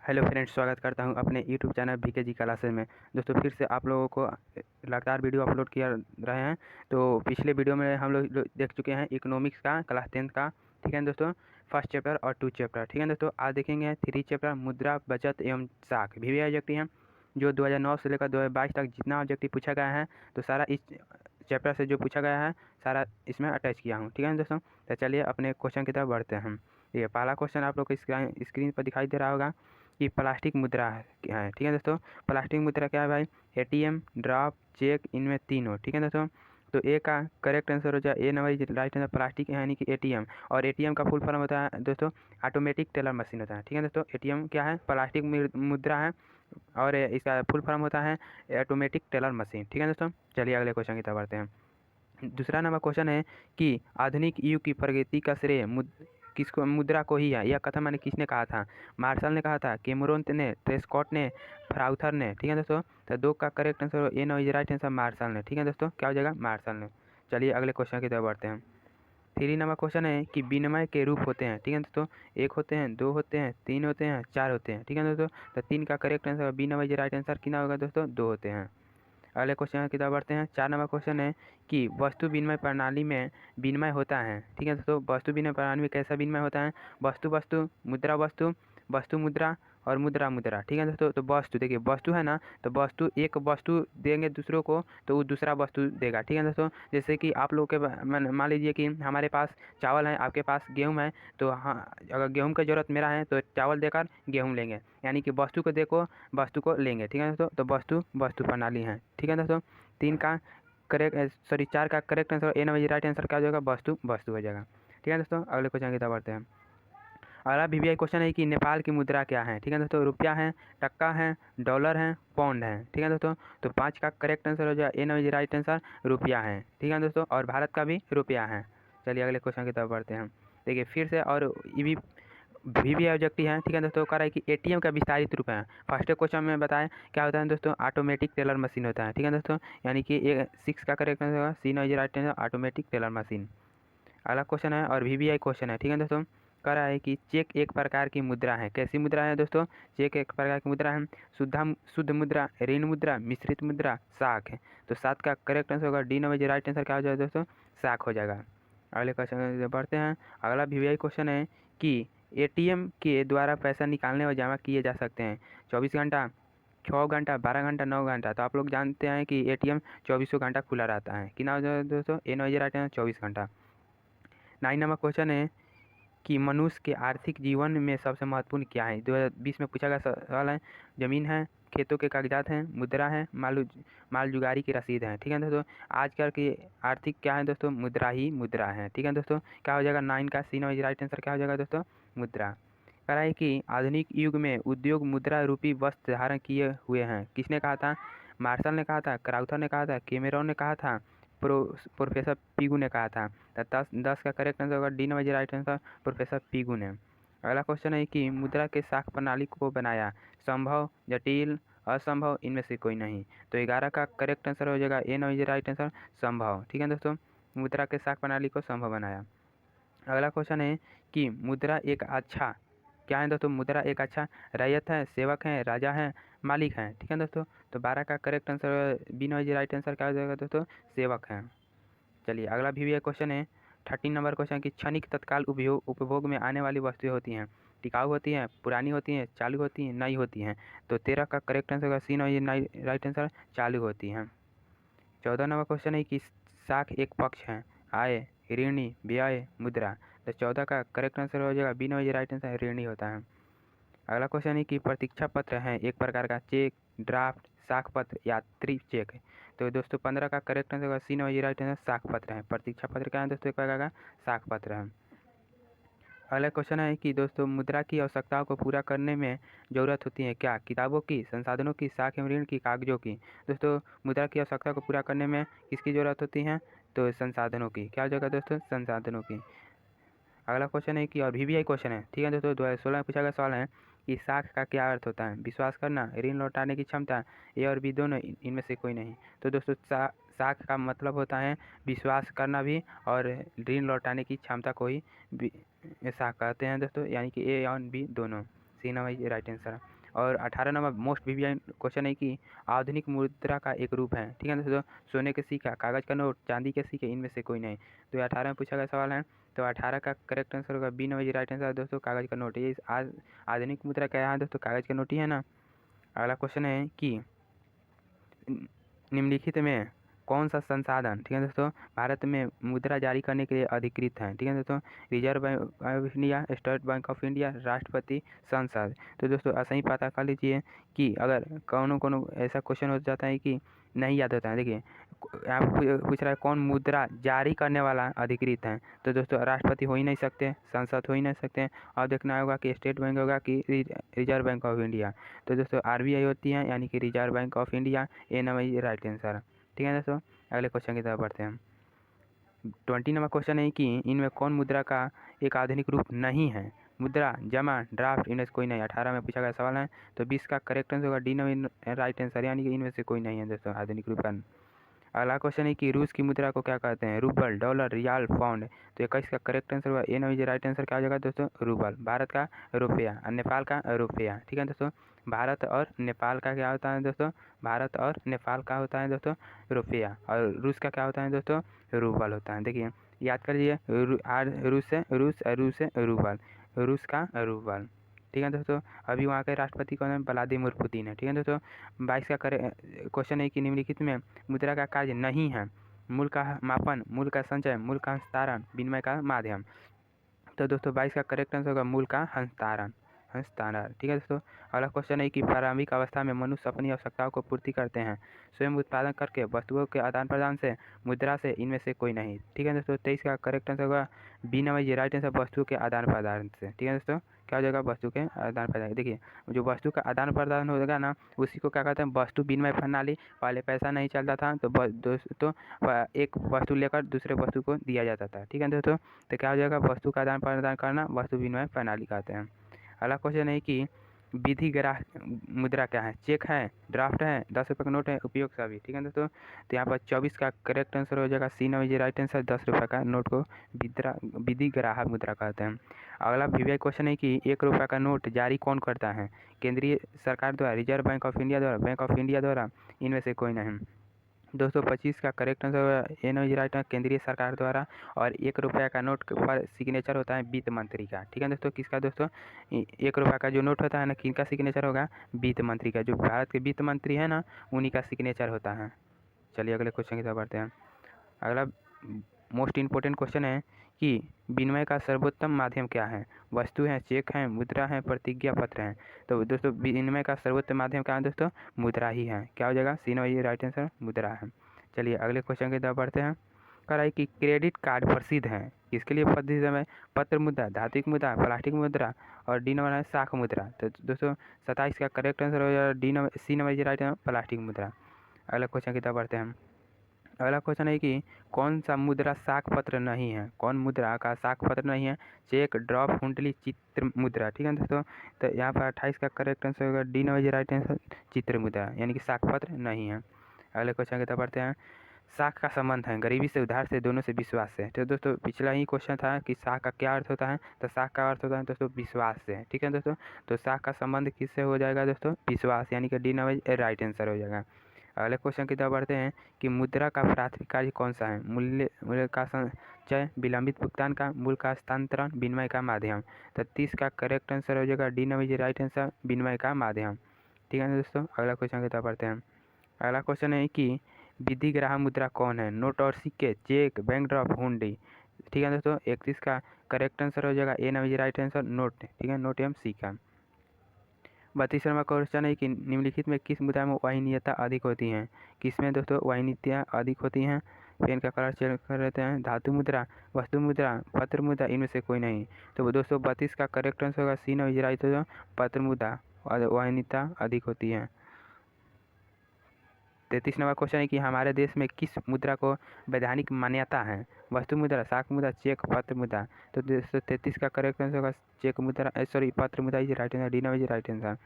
Hello friends, स्वागत करता हूं अपने यूट्यूब चैनल वीके जी क्लासेस में। दोस्तों फिर से आप लोगों को लगातार वीडियो अपलोड किया रहे हैं। तो पिछले वीडियो में हम लोग देख चुके हैं इकोनॉमिक्स का क्लास 10 का, ठीक है दोस्तों, फर्स्ट चैप्टर और 2 चैप्टर, ठीक है दोस्तों। आज देखेंगे 3 चैप्टर मुद्रा, बचत एवं साख वीवीआई ऑब्जेक्टिव हैं, जो 2009 से लेकर 2022 तक जितना ऑब्जेक्टिव पूछा गया है तो सारा इस चैप्टर से जो पूछा गया है सारा इसमें अटैच किया हूँ, ठीक है दोस्तों। तो चलिए अपने क्वेश्चन की तरफ बढ़ते हैं। ये पहला क्वेश्चन आप लोग को स्क्रीन पर दिखाई दे रहा होगा कि प्लास्टिक मुद्रा क्या है, ठीक है दोस्तों। प्लास्टिक मुद्रा क्या है भाई? एटीएम, ड्राफ्ट, चेक, इनमें तीनों, ठीक है दोस्तों। तो ए का करेक्ट आंसर हो जाए ए नंबर राइट आंसर प्लास्टिक यानी कि एटीएम। और एटीएम का फुल फॉर्म होता है दोस्तों ऑटोमेटिक टेलर मशीन होता है, ठीक है दोस्तों। एटीएम क्या है? प्लास्टिक मुद्रा है और इसका फुल फॉर्म होता है ऑटोमेटिक टेलर मशीन, ठीक है दोस्तों। चलिए अगले क्वेश्चन की तरफ बढ़ते हैं। दूसरा नंबर क्वेश्चन है कि आधुनिक युग की प्रगति का श्रेय किसको मुद्रा को ही है। यह कथन मैंने किसने कहा था? मार्शल ने कहा था, कैमरून ने, ट्रेस्कॉट ने, फ्राउथर ने, ठीक है दोस्तों। तो दो का correct answer A no is right answer Marshall ने, ठीक है दोस्तों। क्या हो जाएगा? मार्शल ने। चलिए अगले क्वेश्चन की तरफ बढ़ते हैं। 3 नंबर क्वेश्चन है कि विनिमय के रूप होते हैं, ठीक है दोस्तों। 1 होते हैं, 2 होते हैं, 3 होते हैं, 4 होते हैं, ठीक है दोस्तों। तो 3 का correct answer B number is right answer कितना होगा दोस्तों? 2 होते हैं। अगले क्वेश्चन की तरफ बढ़ते हैं। 4 नंबर क्वेश्चन है कि वस्तु विनिमय प्रणाली में विनिमय होता है, ठीक है दोस्तों। वस्तु विनिमय प्रणाली में कैसा विनिमय होता है? वस्तु वस्तु, मुद्रा वस्तु, वस्तु मुद्रा और मुद्रा मुद्रा, ठीक है दोस्तों। तो वस्तु देखिए, वस्तु है ना, तो वस्तु एक वस्तु देंगे दूसरों को तो वो दूसरा वस्तु देगा, ठीक है दोस्तों। जैसे कि आप लोग के मान लीजिए कि हमारे पास चावल है, आपके पास गेहूँ है, तो हाँ अगर गेहूँ की ज़रूरत मेरा है तो चावल देकर गेहूँ लेंगे, यानी कि वस्तु को देखो वस्तु को लेंगे, ठीक है दोस्तों। तो वस्तु वस्तु प्रणाली है, ठीक है दोस्तों। 3 का करेक्ट 4 का करेक्ट आंसर ए नंबर राइट आंसर क्या हो जाएगा? वस्तु वस्तु हो जाएगा, ठीक है दोस्तों। अगले क्वेश्चन की तरफ बढ़ते हैं। अगला वीवीआई क्वेश्चन है कि नेपाल की मुद्रा क्या है, ठीक है दोस्तों। रुपया है, टक्का है, डॉलर है, पौंड है, ठीक है दोस्तों। तो 5 का करेक्ट आंसर हो जाएगा ए नंबर राइट आंसर रुपया है, ठीक है दोस्तों। और भारत का भी रुपया है। चलिए अगले क्वेश्चन की तरफ बढ़ते हैं। देखिए फिर से, और ये भी ऑब्जेक्टिव है, ठीक है दोस्तों। कह रहा है कि एटीएम का विस्तारित रूप है। फर्स्ट क्वेश्चन में बताया क्या होता है दोस्तों? ऑटोमेटिक टेलर मशीन होता है, ठीक है दोस्तों। यानी कि 6 का करेक्ट आंसर होगा C number right answer automatic teller machine. अगला क्वेश्चन है और वीवीआई क्वेश्चन है, ठीक है दोस्तों। कह रहा है कि चेक एक प्रकार की मुद्रा है। कैसी मुद्रा है दोस्तों? चेक एक प्रकार की मुद्रा है। शुद्ध मुद्रा, ऋण मुद्रा, मिश्रित मुद्रा, साख है। तो 7 का करेक्ट आंसर होगा डी नंबर राइट आंसर क्या हो जाएगा दोस्तों? साख हो जाएगा। अगले क्वेश्चन बढ़ते हैं। अगला वीवीआई क्वेश्चन है कि एटीएम के द्वारा पैसा निकालने और जमा किए जा सकते हैं 24 घंटा, 6 घंटा, 12 घंटा, 9 घंटा। तो आप लोग जानते हैं कि एटीएम 24 घंटा खुला रहता है। कितना हो जाएगा दोस्तों? ए नंबर राइट आंसर 24 घंटा। 9 नंबर क्वेश्चन है कि मनुष्य के आर्थिक जीवन में सबसे महत्वपूर्ण क्या है? 2020 में पूछा गया सवाल है। जमीन है, खेतों के कागजात हैं, मुद्रा है, माल जुगारी की रसीद है, ठीक है दोस्तों। आजकल की आर्थिक क्या है दोस्तों? मुद्रा ही मुद्रा है, ठीक है दोस्तों। क्या हो जाएगा? 9 का सी नंबर राइट आंसर क्या हो जाएगा दोस्तों? मुद्रा। कह रहा है कि आधुनिक युग में उद्योग मुद्रा रूपी वस्त्र धारण किए हुए हैं। किसने कहा था? मार्शल ने कहा था, क्राउथर ने कहा था, कैमेरॉन ने कहा था, प्रोफेसर पीगू ने कहा था। तो 10 का करेक्ट आंसर होगा D number right answer professor Pigou ने। अगला क्वेश्चन है कि मुद्रा के साख प्रणाली को बनाया। संभव, जटिल, असंभव, इनमें से कोई नहीं। तो 11 का करेक्ट आंसर हो जाएगा ए नंबर राइट आंसर संभव, ठीक है दोस्तों। मुद्रा के साख प्रणाली को संभव बनाया। अगला क्वेश्चन है कि मुद्रा एक अच्छा क्या है दोस्तों? मुद्रा एक अच्छा रैयत है, सेवक है, राजा है, मालिक है, ठीक है दोस्तों। तो 12 का correct answer B number right answer क्या हो जाएगा दोस्तों? सेवक है। चलिए अगला भी क्वेश्चन है 13 नंबर क्वेश्चन की क्षणिक तत्काल उपभोग में आने वाली वस्तुएं होती हैं। टिकाऊ होती हैं, पुरानी होती हैं, चालू होती हैं, नई होती हैं। तो 13 का करेक्ट आंसर होगा सी नंबर राइट आंसर चालू होती हैं। 14 नंबर क्वेश्चन है कि साख एक पक्ष है। आय, ऋणी, व्यय, मुद्रा। तो 14 का करेक्ट आंसर हो जाएगा बी नंबर राइट आंसर ऋणी होता है। अगला क्वेश्चन है कि प्रतीक्षा पत्र है एक प्रकार का। चेक, ड्राफ्ट, साख पत्र, यात्री चेक। तो दोस्तों 15 का करेक्ट आंसर होगा सी नंबर राइट आंसर साख पत्र है। प्रतीक्षा पत्र क्या है दोस्तों? एक प्रकार का साख पत्र है। अगला क्वेश्चन है कि दोस्तों मुद्रा की आवश्यकताओं को पूरा करने में ज़रूरत होती है क्या? किताबों की, संसाधनों की, साख एवं ऋण की, कागजों की। दोस्तों मुद्रा की आवश्यकता को पूरा करने में किसकी ज़रूरत होती है? तो संसाधनों की। क्या हो जाएगा दोस्तों? संसाधनों की। अगला क्वेश्चन है कि और वीवीआई क्वेश्चन है, ठीक है दोस्तों। 2016 में पूछा गया सवाल है कि साख का क्या अर्थ होता है? विश्वास करना, ऋण लौटाने की क्षमता, ए और बी दोनों, इनमें से कोई नहीं। तो दोस्तों साख का मतलब होता है विश्वास करना भी और ऋण लौटाने की क्षमता को ही साख कहते हैं दोस्तों, यानी कि ए और बी दोनों। C number right answer. और 18 नंबर मोस्ट वीवीआई क्वेश्चन है कि आधुनिक मुद्रा का एक रूप है। ठीक है दोस्तों, सोने के सिक्का, कागज का नोट, चांदी के सिक्के, इनमें से कोई नहीं। तो 18 में पूछा गया सवाल है, तो 18 का करेक्ट आंसर होगा बी नंबर राइट आंसर दोस्तों, कागज का नोट। ये आधुनिक मुद्रा क्या है दोस्तों, कागज का नोट ही है ना। अगला क्वेश्चन है कि निम्नलिखित में कौन सा संसाधन, ठीक है दोस्तों, भारत में मुद्रा जारी करने के लिए अधिकृत है। ठीक है दोस्तों, reserve bank of India, state bank of India, राष्ट्रपति, संसद। तो दोस्तों ऐसा ही पता कर लीजिए कि अगर कोनो ऐसा क्वेश्चन हो जाता है कि नहीं याद होता है। देखिए यहाँ पूछ रहा है कौन मुद्रा जारी करने वाला अधिकृत है, तो दोस्तों राष्ट्रपति हो ही नहीं सकते, संसद हो ही नहीं सकते, और देखना होगा कि स्टेट बैंक होगा कि रिजर्व बैंक ऑफ इंडिया। तो दोस्तों आरबीआई होती है, यानी कि reserve bank of India. A number right answer. ठीक है दोस्तों, अगले क्वेश्चन की तरफ बढ़ते हैं। 20 नंबर क्वेश्चन है कि इनमें कौन मुद्रा का एक आधुनिक रूप नहीं है। मुद्रा, जमा, ड्राफ्ट, इनमें से कोई नहीं। 18 में पूछा गया सवाल है, तो 20 का करेक्ट आंसर होगा डी नंबर राइट आंसर, यानी कि इनमें से कोई नहीं है दोस्तों आधुनिक रूप का। अगला क्वेश्चन है कि रूस की मुद्रा को क्या कहते हैं, रूबल, डॉलर, रियाल, पाउंड। तो 21 का करेक्ट आंसर होगा ए नंबर राइट आंसर क्या हो जाएगा दोस्तों, रूबल। भारत का रुपया और नेपाल का रुपया। ठीक है दोस्तों, भारत और नेपाल का क्या होता है दोस्तों, भारत और नेपाल का होता है दोस्तों रुपया, और रूस का क्या होता है दोस्तों, रूबल होता है। देखिए याद कर लीजिए, रूस है रूबल, रूस का रूबल। ठीक है दोस्तों, अभी वहाँ के राष्ट्रपति कौन है, व्लादिमीर पुतिन है। ठीक है दोस्तों, 22 का क्वेश्चन है कि निम्नलिखित में मुद्रा का कार्य नहीं है, मूल्य का मापन, मूल्य का संचय, मूल्य का हस्तांतरण, विनिमय का माध्यम। तो दोस्तों 22 का करेक्ट आंसर होगा मूल्य का हस्तांतरण। ठीक है दोस्तों, अगला क्वेश्चन है कि प्रारंभिक अवस्था में मनुष्य अपनी आवश्यकताओं को पूर्ति करते हैं स्वयं उत्पादन करके, वस्तुओं के आदान प्रदान से, मुद्रा से, इनमें से कोई नहीं। ठीक है दोस्तों, 23 का करेक्ट आंसर होगा बी नंबर ये राइट आंसर, वस्तु के आदान प्रदान से। ठीक है दोस्तों, क्या हो जाएगा, वस्तु के आदान प्रदान। देखिए जो वस्तु का आदान प्रदान होगा ना, उसी को क्या कहते हैं, वस्तु विनिमय प्रणाली। पहले पैसा नहीं चलता था, तो दोस्तों एक वस्तु लेकर दूसरे वस्तु को दिया जाता था। ठीक है दोस्तों, तो क्या हो जाएगा, वस्तु का आदान प्रदान करना वस्तु विनिमय प्रणाली कहते हैं। अगला क्वेश्चन है कि विधि ग्राह मुद्रा क्या है, चेक है, ड्राफ्ट है, 10 रुपये का नोट है, उपयोग सभी। ठीक है दोस्तों, तो यहाँ पर 24 का करेक्ट आंसर हो जाएगा सी नंबर राइट आंसर, 10 रुपये का नोट को विधि ग्राहक मुद्रा कहते हैं। अगला वीवीआई क्वेश्चन है कि 1 रुपये का नोट जारी कौन करता है, केंद्रीय सरकार द्वारा, रिजर्व बैंक ऑफ इंडिया द्वारा, बैंक ऑफ इंडिया द्वारा, इनमें से कोई नहीं। दोस्तों 25 का करेक्ट आंसर ए नंबर राइट है, केंद्रीय सरकार द्वारा। और 1 रुपये का नोट पर सिग्नेचर होता है वित्त मंत्री का। ठीक है दोस्तों, किसका दोस्तों, 1 रुपये का जो नोट होता है ना, किनका सिग्नेचर होगा, वित्त मंत्री का। जो भारत के वित्त मंत्री है ना, उन्हीं का सिग्नेचर होता है। चलिए अगले क्वेश्चन की तरफ बढ़ते हैं। अगला मोस्ट इम्पोर्टेंट क्वेश्चन है कि विनिमय का सर्वोत्तम माध्यम क्या है, वस्तु है, चेक है, मुद्रा है, प्रतिज्ञा पत्र है। तो दोस्तों विनिमय का सर्वोत्तम माध्यम क्या है दोस्तों, मुद्रा ही है। क्या हो जाएगा, सी नंबर राइट आंसर मुद्रा है। चलिए अगले क्वेश्चन की तरफ बढ़ते हैं। कह रहा है कि क्रेडिट कार्ड प्रसिद्ध है, इसके लिए प्रसिद्ध है पत्र मुद्रा, धात्विक मुद्रा, प्लास्टिक मुद्रा, और डी नंबर है शाख मुद्रा। तो दोस्तों 27 का करेक्ट आंसर हो जाएगा D number C number right answer, plastic मुद्रा। अगला क्वेश्चन की तरफ बढ़ते हैं। अगला क्वेश्चन है कि कौन सा मुद्रा शाख पत्र नहीं है, कौन मुद्रा का शाख पत्र नहीं है, चेक, ड्रॉप, हुंडली, चित्र मुद्रा। ठीक है दोस्तों, तो यहाँ पर 28 का करेक्ट आंसर होगा डी नंबर राइट आंसर, चित्र मुद्रा, यानी कि शाख पत्र नहीं है। अगले क्वेश्चन की तरफ बढ़ते हैं। शाख का संबंध है गरीबी से, उधार से, दोनों से, विश्वास से। तो दोस्तों पिछला ही क्वेश्चन था कि शाख का क्या अर्थ होता है, तो शाख का अर्थ होता है दोस्तों विश्वास से। ठीक है दोस्तों, तो शाख का संबंध किससे हो जाएगा दोस्तों, विश्वास, यानी कि डी नंबर राइट आंसर हो जाएगा। अगले क्वेश्चन की तरफ बढ़ते हैं कि मुद्रा का प्राथमिक कार्य कौन सा है, मूल्य का संचय, विलंबित भुगतान का, मूल्य का हस्तांतरण, विनिमय का माध्यम। तो 30 का करेक्ट आंसर हो जाएगा डी नंबर राइट आंसर, विनिमय का माध्यम। ठीक है दोस्तों, अगला क्वेश्चन की तरफ बढ़ते हैं। अगला क्वेश्चन है कि विधि ग्राहक मुद्रा कौन है, नोट और सिक्के, चेक, बैंक ड्राफ्ट, हुंडी। ठीक है दोस्तों, 31 का करेक्ट आंसर हो जाएगा ए नंबर राइट आंसर, नोट। ठीक है, नोट एवं सिक्का। 32 नंबर क्वेश्चन है कि निम्नलिखित में किस मुद्रा में वाहिनीयता अधिक होती है, किसमें दोस्तों वाहिनीयता अधिक होती हैं, पेन का कलर चेंज कर लेते हैं, धातु मुद्रा, वस्तु मुद्रा, पत्र मुद्रा, इनमें से कोई नहीं। तो दोस्तों 32 का करेक्ट आंसर होगा सी नंबर राइट होगा, पत्र मुद्रा वाहिनीयता अधिक होती है। 33 नंबर क्वेश्चन है कि हमारे देश में किस मुद्रा को वैधानिक मान्यता है, वस्तु मुद्रा, शाख मुद्रा, चेक, पत्र मुद्रा। तो 33 का करेक्ट आंसर होगा चेक मुद्रा, पत्र मुद्रा is right answer, D number is right answer.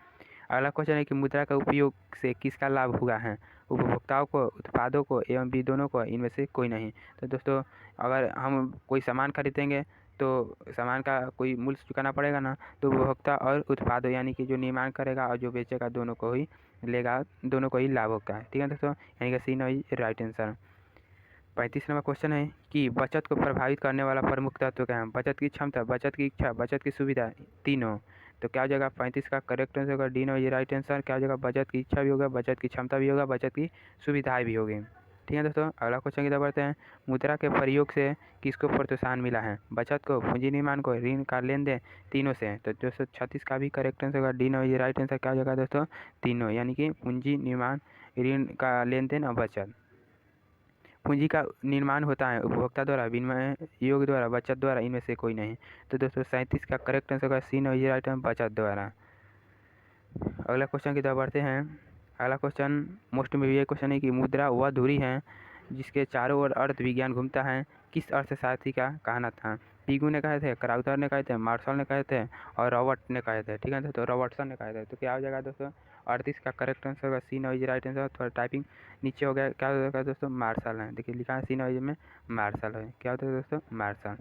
अगला क्वेश्चन है कि मुद्रा का उपयोग से किसका लाभ हुआ है, उपभोक्ताओं को, उत्पादों को एवं विद्वानों को, इनमें से कोई नहीं। तो दोस्तों अगर हम कोई सामान खरीदेंगे तो सामान का कोई मूल्य चुकाना पड़ेगा ना, तो उपभोक्ता और उत्पादों यानी कि जो निर्माण करेगा और जो बेचेगा दोनों को ही लेगा, दोनों को ही लाभ होगा है। ठीक है दोस्तों, यानी कि C no is right answer. 35 number question है कि बचत को प्रभावित करने वाला प्रमुख तत्व क्या है? बचत की क्षमता, बचत की इच्छा, बचत की सुविधा, तीनों। तो क्या हो जाएगा? 35 का करेक्ट आंसर होगा D no is right answer. क्या हो जाएगा? बचत की इच्छा भी होगा, बचत की क्षमता भी होगा, बचत की सुविधाएं भी होगी। ठीक है दोस्तों, अगला क्वेश्चन की तरफ बढ़ते हैं। मुद्रा के प्रयोग से किसको प्रोत्साहन मिला है? बचत को, पूंजी निर्माण को, ऋण का लेन देन, तीनों से। तो 236 का भी करेक्ट आंसर होगा D no is right answer. क्या हो जाएगा दोस्तों? तीनों, यानी कि पूंजी निर्माण, ऋण का लेन देन और बचत। पूंजी का निर्माण होता है उपभोक्ता द्वारा, विनिमय योग द्वारा, बचत द्वारा, इनमें से कोई नहीं। तो 237 का करेक्ट आंसर होगा सी नो इज राइट आंसर, बचत द्वारा। अगला क्वेश्चन की तरफ बढ़ते हैं। अगला क्वेश्चन मोस्ट में ये क्वेश्चन है कि मुद्रा वह धुरी है जिसके चारों ओर अर्थ विज्ञान घूमता है, किस अर्थशास्त्री का कहना था? पिगू ने कहे थे, क्राउथर ने कहे थे, मार्शल ने कहे थे और रॉबर्ट ने कहे थे। ठीक है तो रॉबर्टसन ने कहे थे। तो क्या हो जाएगा दोस्तों? 38 का करेक्ट आंसर होगा सी नो इज राइट आंसर। थोड़ा टाइपिंग नीचे हो गया, क्या हो जाएगा दोस्तों? मार्शल है। देखिए लिखा है सी नो इज में मार्शल है। क्या होता है दोस्तों? मार्शल।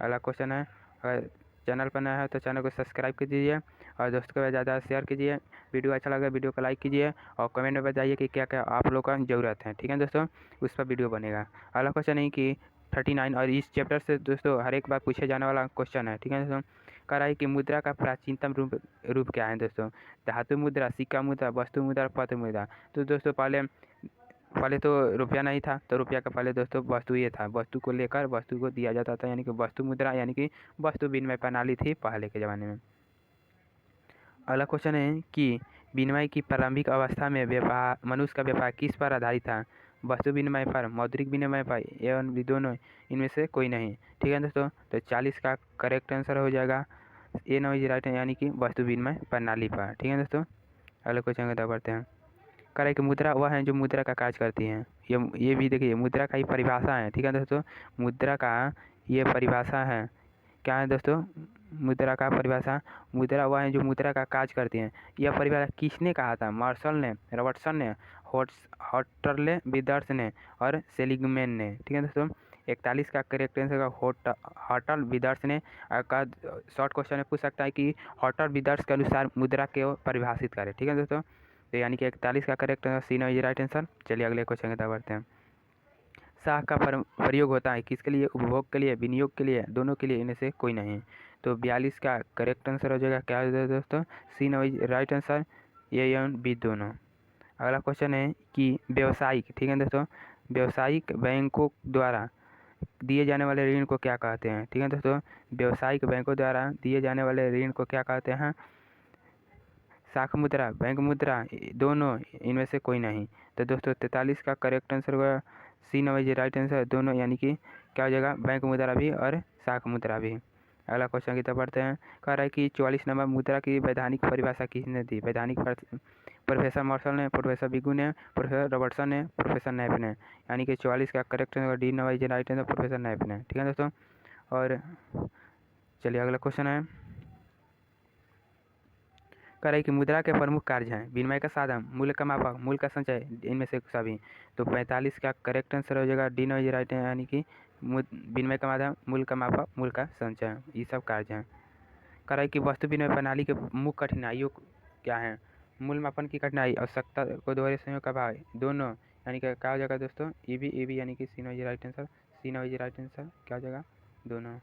अगला क्वेश्चन है, अगर चैनल पर नया है तो चैनल को सब्सक्राइब कर दीजिए और दोस्तों को ज़्यादा शेयर कीजिए। वीडियो अच्छा लगा वीडियो को लाइक कीजिए और कमेंट में बताइए कि क्या क्या आप लोग का ज़रूरत है। ठीक है दोस्तों, उस पर वीडियो बनेगा। अगला क्वेश्चन है कि 39 और इस चैप्टर से दोस्तों हर एक बार पूछे जाने वाला क्वेश्चन है। ठीक है दोस्तों, कह रहा है कि मुद्रा का प्राचीनतम रूप क्या है दोस्तों? धातु मुद्रा, सिक्का मुद्रा, वस्तु मुद्रा, पत्र मुद्रा। तो दोस्तों पहले तो रुपया नहीं था, तो रुपया का पहले दोस्तों वस्तु ये था, वस्तु को लेकर वस्तु को दिया जाता था, यानी कि वस्तु मुद्रा, यानी कि वस्तु विनिमय प्रणाली थी पहले के ज़माने में। अगला क्वेश्चन है कि विनिमय की प्रारंभिक अवस्था में व्यापार, मनुष्य का व्यापार किस पर आधारित था? वस्तु विनिमय पर, मौद्रिक विनिमय पर, एवं दोनों, इनमें से कोई नहीं। ठीक है दोस्तों, तो 40 का करेक्ट आंसर हो जाएगा ए नो इज राइट, यानी कि वस्तु विनिमय प्रणाली पर। ठीक है दोस्तों, अगले क्वेश्चन की तरफ बढ़ते हैं। कह रहा है कि मुद्रा वह है जो मुद्रा का कार्य करती है। ये भी देखिए मुद्रा का ही परिभाषा है। ठीक है दोस्तों, मुद्रा का ये परिभाषा है। क्या है दोस्तों? मुद्रा का परिभाषा, मुद्रा वह है जो मुद्रा का कार्य करती है। यह परिभाषा किसने कहा था? मार्शल ने, रॉबर्टसन ने, हॉटरले विदर्स ने और सेलिगमैन ने। ठीक है दोस्तों, 41 का करेक्ट आंसर का हॉटल विदर्स ने का शॉर्ट क्वेश्चन में पूछ सकता है कि हॉटल विदर्स के अनुसार मुद्रा को परिभाषित करें। ठीक है दोस्तों, तो यानी कि 41 का correct answer C no is right answer. चलिए अगले क्वेश्चन की तरफ बढ़ते हैं। शाह का प्रयोग होता है किसके लिए? उपभोग के लिए, विनियोग के लिए, दोनों के लिए, इनमें से कोई नहीं। तो 42 का करेक्ट आंसर हो जाएगा, क्या हो जाएगा दोस्तों? सी नो इज राइट आंसर, ए एवं बी दोनों। अगला क्वेश्चन है कि व्यावसायिक, ठीक है दोस्तों, व्यावसायिक बैंकों द्वारा दिए जाने वाले ऋण को क्या कहते हैं? ठीक है दोस्तों, व्यावसायिक बैंकों द्वारा दिए जाने वाले ऋण को क्या कहते हैं? शाख मुद्रा, बैंक मुद्रा, दोनों, इनमें से कोई नहीं। तो दोस्तों 43 का करेक्ट आंसर होगा सी नो इज राइट आंसर, दोनों, यानी कि क्या हो जाएगा? बैंक मुद्रा भी और शाख मुद्रा भी। अगला क्वेश्चन की तरफ बढ़ते हैं। कह रहा है कि 44 नंबर मुद्रा की वैधानिक परिभाषा किसने दी? वैधानिक प्रोफेसर मार्शल ने, प्रोफेसर बिगू ने, प्रोफेसर रॉबर्टसन ने, प्रोफेसर नैप ने। यानी कि 44 का correct answer D no is right answer, professor Knapp ने। ठीक है दोस्तों, और चलिए अगला क्वेश्चन है। कह रही कि मुद्रा के प्रमुख कार्य हैं विनिमय का साधन, मूल्य का मापक, मूल्य का संचय, इनमें से सभी। तो 45 का करेक्ट आंसर हो जाएगा डी नो इज राइट, यानी कि विनिमय का माध्यम, मूल्य का मापक, मूल्य का संचय, ये सब कार्य हैं। कह रहा है कि वस्तु विनिमय प्रणाली के मुख्य कठिनाइयों क्या हैं? मूल्य मापन की कठिनाई, आवश्यकता को दोहरे संयोग का भाव, दोनों, यानी कि क्या हो जाएगा दोस्तों? ए बी, यानी कि C no is right answer, C no is right answer, क्या हो जाएगा? दोनों।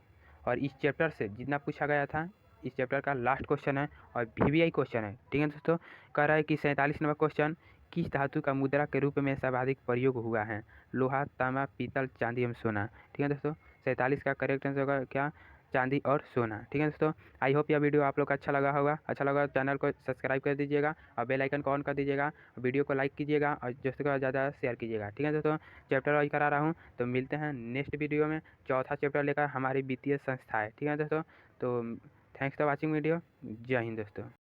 और इस चैप्टर से जितना पूछा गया था, इस चैप्टर का लास्ट क्वेश्चन है और वीवीआई क्वेश्चन है। ठीक है दोस्तों, कह रहा है कि 47 नंबर क्वेश्चन, किस धातु का मुद्रा के रूप में सर्वाधिक प्रयोग हुआ है? लोहा, तांबा, पीतल, चांदी एवं सोना। ठीक है दोस्तों, 47 का करेक्ट आंसर होगा क्या? चांदी और सोना। ठीक है दोस्तों, आई होप यह वीडियो आप लोग को अच्छा लगा होगा। अच्छा लगा तो चैनल को सब्सक्राइब कर दीजिएगा और बेल आइकन को ऑन कर दीजिएगा, वीडियो को लाइक कीजिएगा और दोस्तों को ज़्यादा शेयर कीजिएगा। ठीक है दोस्तों, चैप्टर वाइज करा रहा हूँ, तो मिलते हैं नेक्स्ट वीडियो में। चौथा चैप्टर लेकर हमारी वित्तीय संस्था है। ठीक है दोस्तों, तो थैंक्स फॉर वॉचिंग वीडियो। जय हिंद दोस्तों।